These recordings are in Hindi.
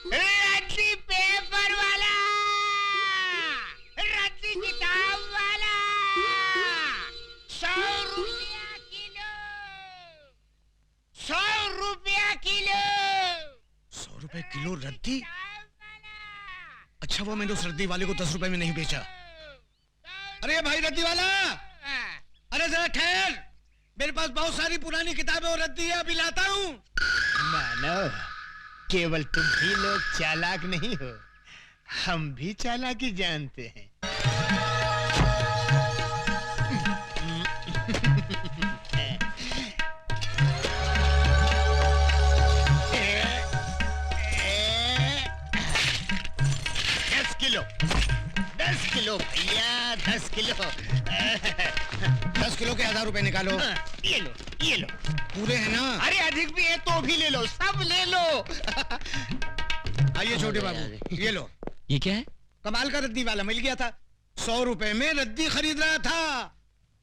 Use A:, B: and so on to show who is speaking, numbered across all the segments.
A: रद्दी पेपर वाला, रद्दी किताब वाला, 100 रुपया किलो, 100 रुपया किलो।
B: 100 रुपए किलो रद्दी? अच्छा वो मैंने उस रद्दी वाले को 10 रुपए में नहीं बेचा। अरे भाई रद्दी वाला, अरे जरा ठहर, मेरे पास बहुत सारी पुरानी किताबें और रद्दी है, अभी लाता हूँ।
A: मानव, केवल तुम ही लोग चालाक नहीं हो, हम भी चालाकी जानते हैं। किलो 10 किलो भैया, 10 किलो।
B: 10 किलो के 1000 रुपए निकालो।
A: ये लो, ये लो।
B: पूरे हैं ना?
A: अरे अधिक भी है तो भी ले लो, सब ले लो।
B: आइए छोटे बाबू, ये लो।
C: ये क्या है?
B: कमाल का रद्दी वाला मिल गया था, 100 रुपए में रद्दी खरीद रहा था।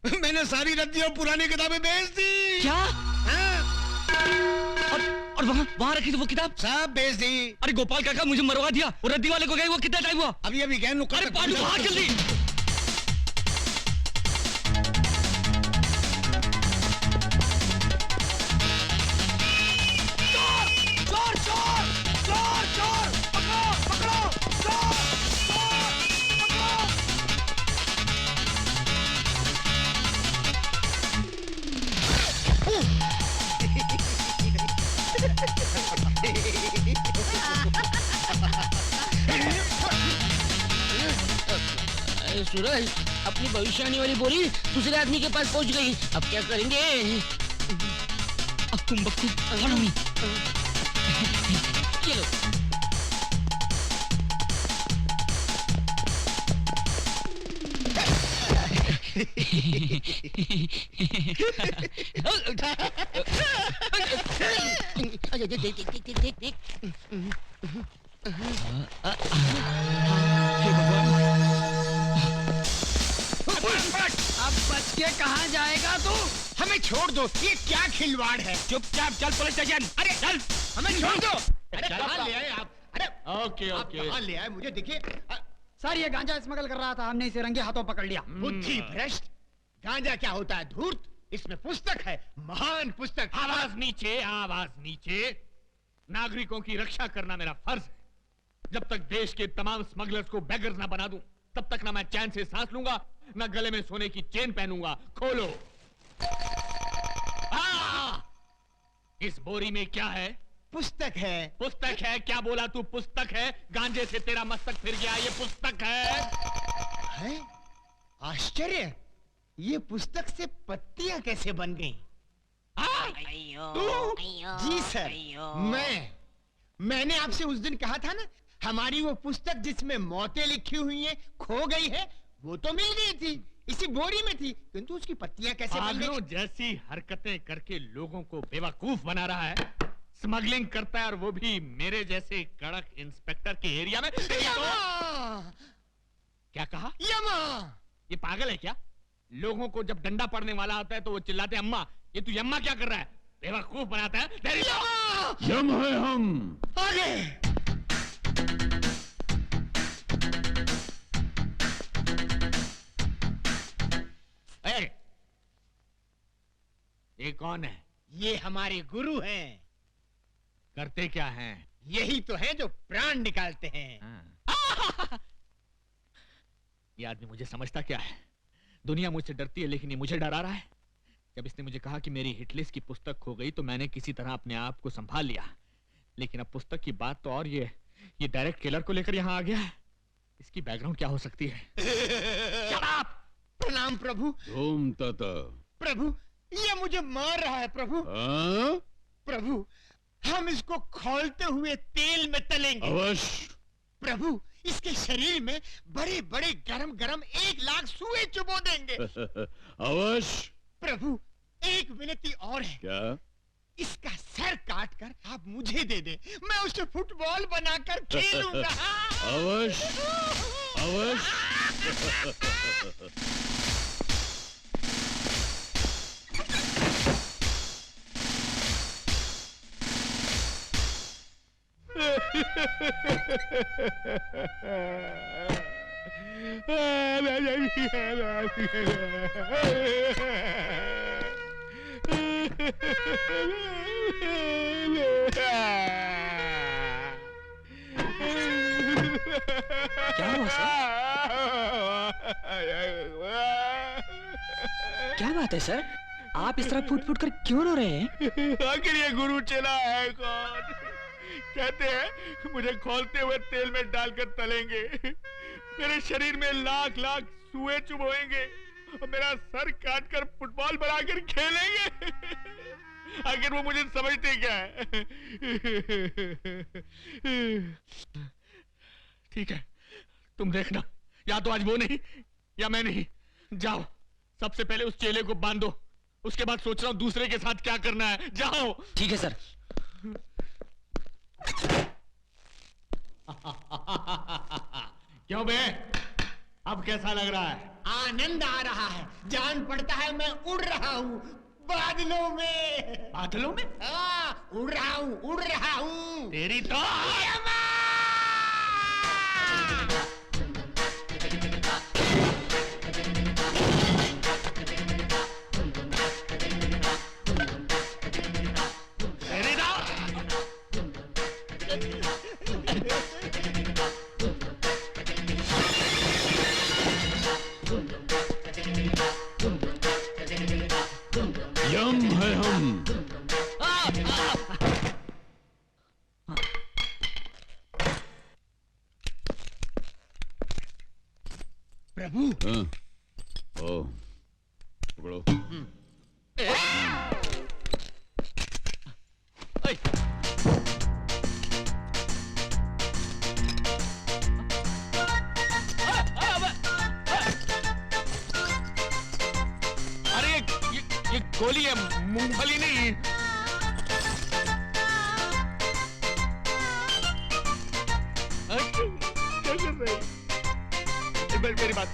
B: मैंने सारी रद्दी और पुरानी किताबें बेच दी।
C: क्या? और वहाँ रखी थी वो किताब?
B: सब बेच दी।
C: अरे गोपाल काका, मुझे मरवा दिया। वो रद्दी वाले को गए वो कितना टाइम हुआ?
B: अभी अभी गए नुक्कड़।
C: अरे पांडू भाग जल्दी।
D: सूरज, अपनी भविष्यवाणी वाली बोरी दूसरे आदमी के पास पहुंच गई, अब क्या करेंगे?
C: अब तुम बच्चे follow me।
D: चलो। देख।
A: अब बच के कहाँ जाएगा तू? हमें छोड़ दो, ये क्या खिलवाड़ है? चुपचाप चल पुलिस स्टेशन। अरे चल, हमें छोड़ दो। अरे कहाँ ले आए आप? अरे ओके आप कहाँ ले आए? मुझे देखिए
E: सर, ये गांजा स्मगल कर रहा था, हमने इसे रंगे हाथों पकड़ लिया।
A: बुद्धि भ्रष्ट, गांजा क्या होता है? धूर्त, इसमें पुस्तक है, महान पुस्तक।
F: आवाज नीचे, आवाज नीचे। नागरिकों की रक्षा करना मेरा फर्ज है। जब तक देश के तमाम स्मगलर्स को बेगर्स ना बना दूं, तब तक ना मैं चैन से सांस लूंगा, ना गले में सोने की चेन पहनूंगा। खोलो। इस बोरी में क्या है?
A: पुस्तक है।
F: पुस्तक है? क्या बोला तू? पुस्तक है? गांजे से तेरा मस्तक फिर गया, ये पुस्तक है।
A: आश्चर्य, ये पुस्तक से पत्तियां कैसे बन गई? जी सर, मैंने आपसे उस दिन कहा था ना, हमारी वो पुस्तक जिसमें मौतें लिखी हुई हैं खो गई है, वो तो मिल गई थी, इसी बोरी में थी, किंतु उसकी पत्तियां कैसे बन गई?
F: जैसी हरकतें करके लोगों को बेवकूफ बना रहा है, स्मगलिंग करता है, और वो भी मेरे जैसे कड़क इंस्पेक्टर के एरिया में। क्या कहा?
A: यमा!
F: ये पागल है क्या? लोगों को जब डंडा पड़ने वाला होता है तो वो चिल्लाते हैं अम्मा। ये तू यम्मा क्या कर रहा है? बेवकूफ बनाता है।
G: यम है हम।
A: आगे!
F: ये कौन है?
A: ये हमारे गुरु हैं।
F: करते क्या हैं?
A: यही तो है जो प्राण निकालते हैं।
F: ये आदमी मुझे समझता क्या है? दुनिया मुझसे डरती है, लेकिन ये मुझे डरा रहा है। जब इसने मुझे कहा कि मेरी हिटलिस्ट की पुस्तक खो गई, तो मैंने किसी तरह अपने आप को संभाल लिया, लेकिन अब पुस्तक की बात तो और ये डायरेक्ट किलर को लेकर यहाँ आ गया है। इसकी बैकग्राउंड क्या हो सकती है?
A: प्रणाम प्रभु।
G: ओम तथा।
A: प्रभु, ये मुझे मार रहा है प्रभु। प्रभु, हम इसको खौलते हुए तेल में तलेंगे।
G: अवश्य।
A: प्रभु, इसके शरीर में बड़े बड़े गरम गरम 1 लाख सुए चुबो देंगे।
G: अवश्य।
A: प्रभु, एक विनती और है।
G: क्या?
A: इसका सर काट कर आप मुझे दे दे, मैं उसे फुटबॉल बनाकर खेलूंगा।
G: अवश्य अवश्य।
C: क्या हुआ सर? क्या बात है सर? आप इस तरह फूट फूट कर क्यों रो रहे हैं?
F: आखिर ये गुरु चला है कौन? कहते हैं मुझे खौलते हुए तेल में डालकर तलेंगे, मेरे शरीर में लाख लाख सुए चुभोएंगे और मेरा सर काटकर फुटबॉल बनाकर खेलेंगे। आखिर वो मुझे समझते क्या है? ठीक है, तुम देखना, या तो आज वो नहीं या मैं नहीं। जाओ, सबसे पहले उस चेले को बांधो, उसके बाद सोच रहा हूं दूसरे के साथ क्या करना है। जाओ।
C: ठीक है सर।
F: क्यों बे, अब कैसा लग रहा है?
A: आनंद आ रहा है, जान पड़ता है मैं उड़ रहा हूँ बादलों में।
F: बादलों में?
A: हाँ, उड़ रहा हूँ।
F: तेरी तो
G: यम है हम।
B: प्रभु।
G: हाँ। ओ, पकड़ो।
F: अरे ये गोली है, मूंगफली नहीं। क्या कर रहे हैं? मेरी बात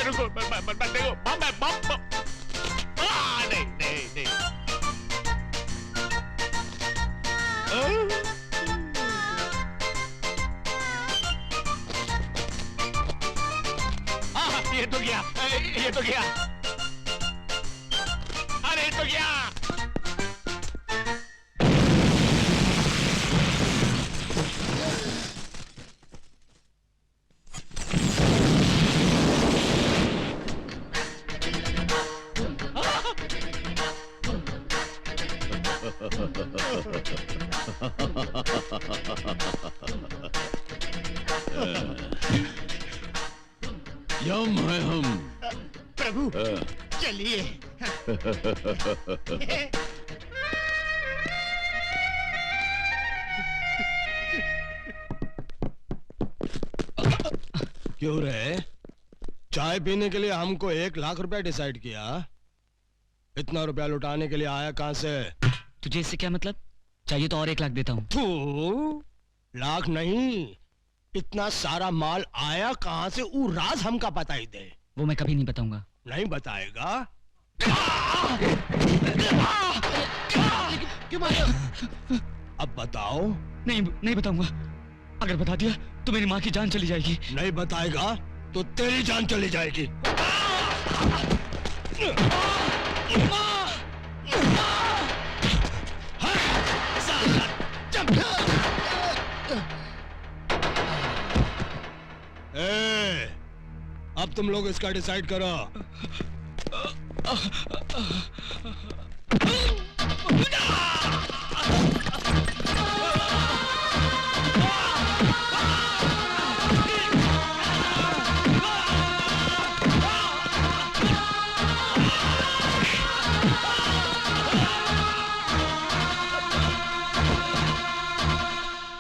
F: रुको, देखो, बम है, बम। नहीं। ये तो गया। अरे ये तो गया।
G: यम है हम।
A: प्रभु चलिए।
B: क्यों रे? चाय पीने के लिए हमको 1 लाख रुपया डिसाइड किया। इतना रुपया लुटाने के लिए आया कहां से?
C: तुझे इससे क्या मतलब? चाहिए तो और 1 लाख देता हूँ।
B: तू लाख नहीं, इतना सारा माल आया कहां से? वो राज हमका बता ही दे।
C: वो मैं कभी नहीं बताऊंगा।
B: नहीं बताएगा?
A: क्यों मारो?
B: अब बताओ।
C: नहीं बताऊंगा। अगर बता दिया तो मेरी माँ की जान चली जाएगी।
B: नहीं बताएगा तो तेरी जान चली जाएगी। अब तुम लोग इसका डिसाइड करो।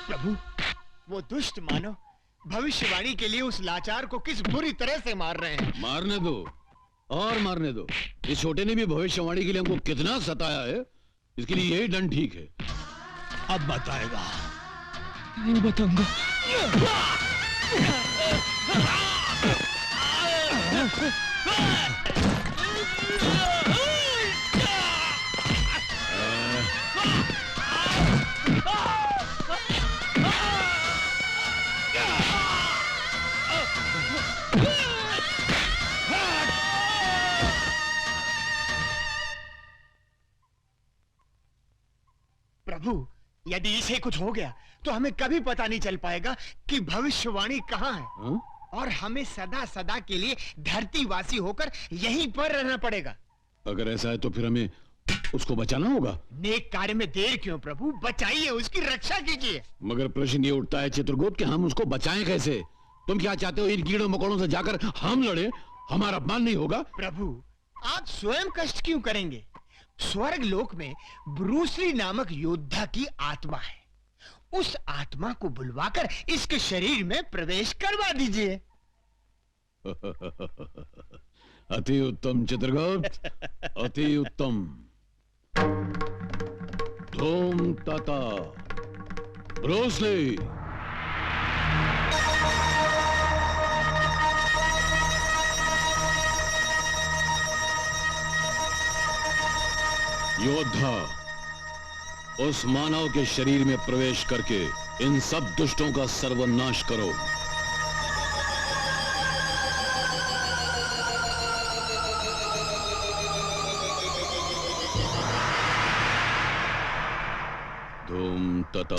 A: प्रभु, वो दुष्ट मानव भविष्यवाणी के लिए उस लाचार को किस बुरी तरह से मार रहे हैं।
G: मारने दो और मारने दो। इस छोटे ने भी भविष्यवाणी के लिए हमको कितना सताया है, इसके लिए यही दंड ठीक है।
B: अब बताएगा।
C: नहीं बताऊंगा।
A: प्रभु, यदि इसे कुछ हो गया तो हमें कभी पता नहीं चल पाएगा कि भविष्यवाणी कहाँ है।
G: हाँ?
A: और हमें सदा सदा के लिए धरतीवासी होकर यहीं पर रहना पड़ेगा।
G: अगर ऐसा है तो फिर हमें उसको बचाना होगा।
A: नेक कार्य में देर क्यों प्रभु, बचाइए, उसकी रक्षा कीजिए।
G: मगर प्रश्न ये उठता है चित्रगुप्त कि हम उसको बचाएं कैसे? तुम क्या चाहते हो, इन कीड़ों मकोड़ों से जाकर हम लड़े? हमारा अपमान नहीं होगा?
A: प्रभु, आप स्वयं कष्ट क्यों करेंगे? स्वर्ग लोक में ब्रूसली नामक योद्धा की आत्मा है। उस आत्मा को बुलवाकर इसके शरीर में प्रवेश करवा दीजिए।
G: अति उत्तम चित्रगुप्त, अति उत्तम। धूम तथा ब्रूसली। योद्धा, उस मानव के शरीर में प्रवेश करके इन सब दुष्टों का सर्वनाश करो। धूम तथा